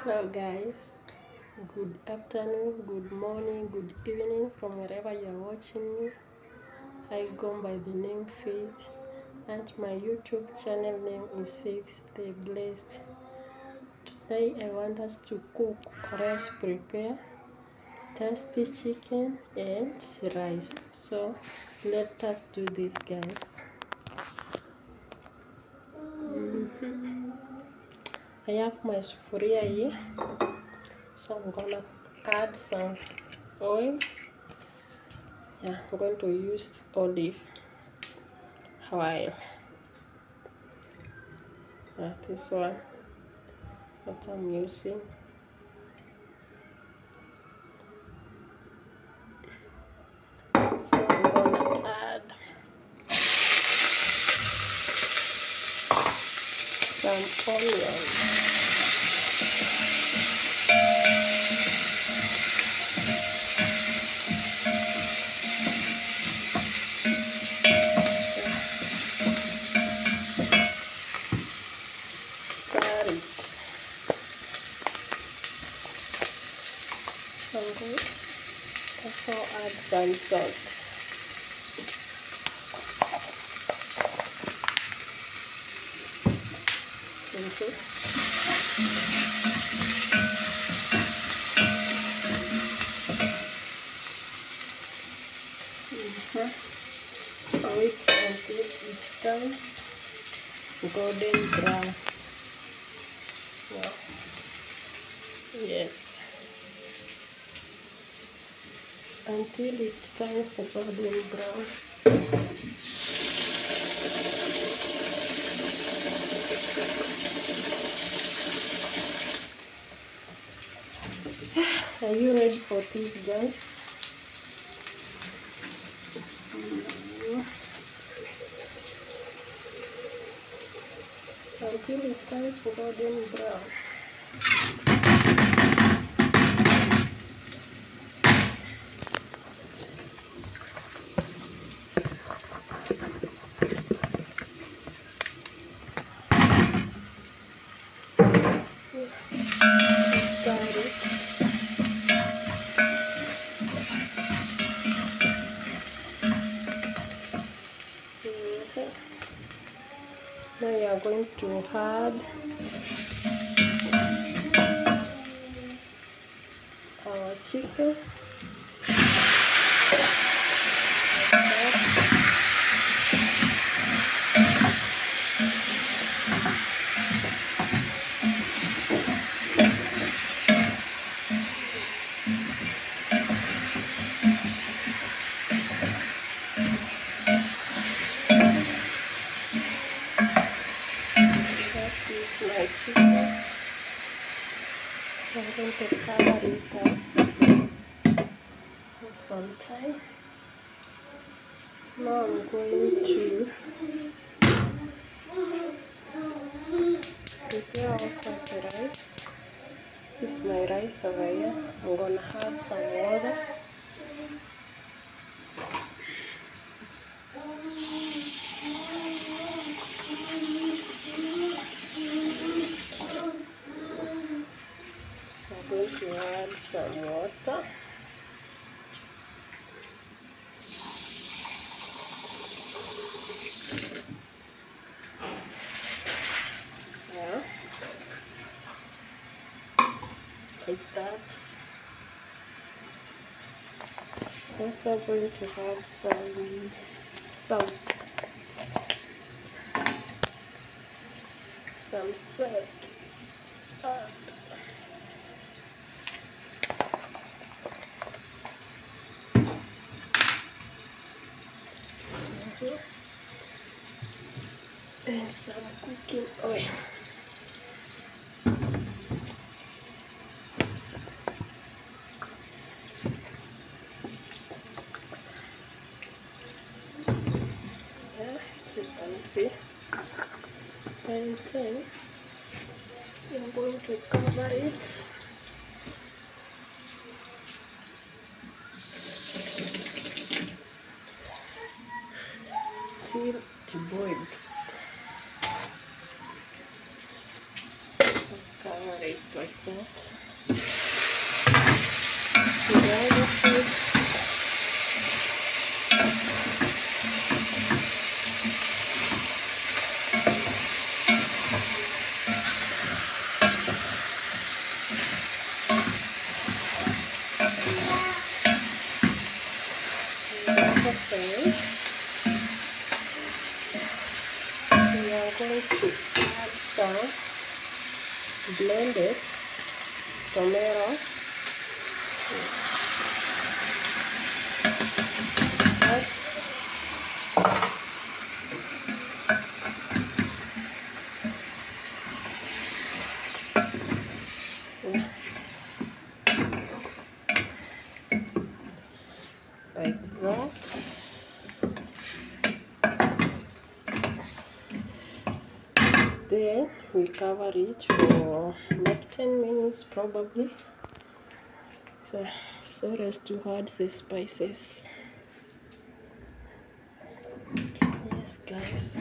Hello guys, good afternoon, good morning, good evening from wherever you're watching me. I go by the name Faith and my YouTube channel name is Faith the Blessed. Today I want us to cook or else prepare tasty chicken and rice. So let us do this guys. I have my sufuria here, so I'm gonna add some oil. Yeah, I'm going to use olive oil. This one that I'm using. So I'm gonna add some onions. Garlic. I'm going to also add some salt. Wait until it's done golden brown. Wow. Yes. Until it turns the golden brown. Are you ready for this, guys? Until it turns golden brown. Now you are going to add our chicken. My chicken. I'm going to cover it up for some time. Now I'm going to prepare also the rice. This is my rice over here. I'm gonna add some water. I'm going to add some water. Yeah. Like that. Also going to add some salt. Some salt. And some cooking oil. You can see. And then I'm going to cover it till it boils. Cover it like that. The other side. We are going to add some blended tomato. Like that. Then we cover it for like 10 minutes probably, so as to add the spices. Yes guys,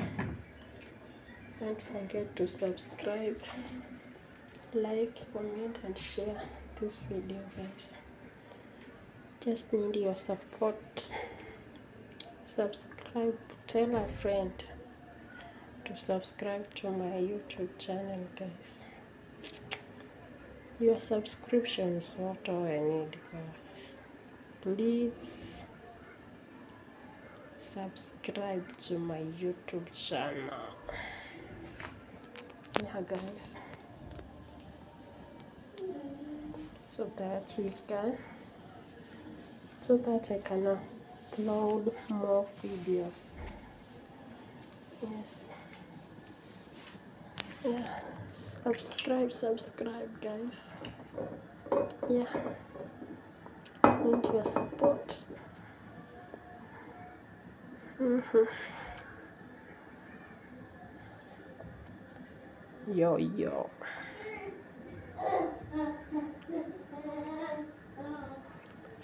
don't forget to subscribe, like, comment and share this video guys. Just need your support. Subscribe, tell a friend to subscribe to my YouTube channel guys. Your subscription is what all I need guys. Please subscribe to my YouTube channel. Yeah guys, so that I can upload more videos. Yes, yeah, subscribe guys. Yeah, need your support. Yo.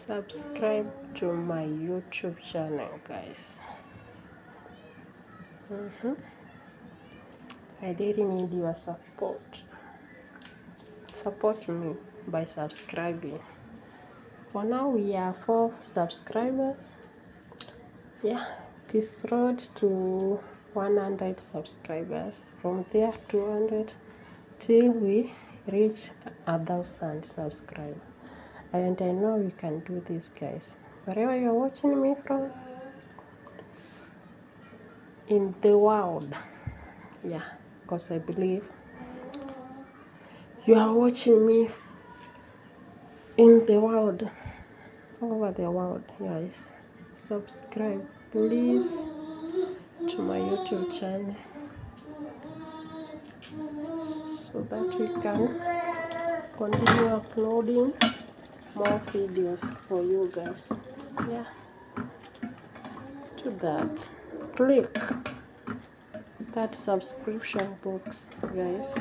Subscribe to my YouTube channel guys. I really need your support. Support me by subscribing. For now we are 4 subscribers. Yeah, this road to 100 subscribers. From there 200 till we reach 1,000 subscribers. And I know we can do this guys. Wherever you're watching me from in the world. Yeah, because I believe you are watching me in the world, over the world guys. Subscribe please to my YouTube channel so that we can continue uploading more videos for you guys. Yeah, to that, click that subscription box guys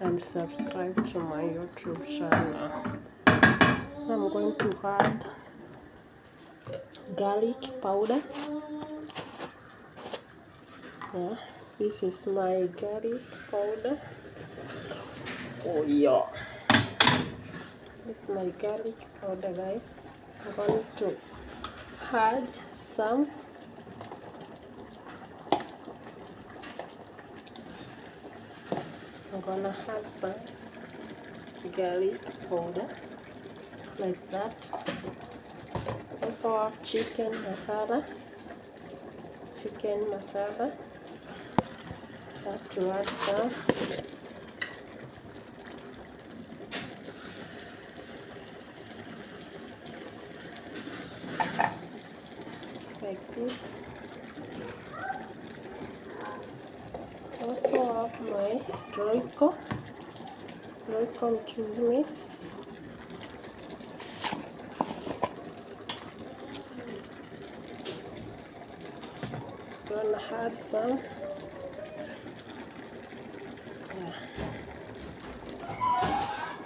and subscribe to my YouTube channel. I'm going to add garlic powder. Yeah, this is my garlic powder. Oh yeah, this is my garlic powder guys. I'm going to add some garlic powder like that. Also have chicken masala. Have to add some. Like this. Also have my Royco cheese mix. Gonna add some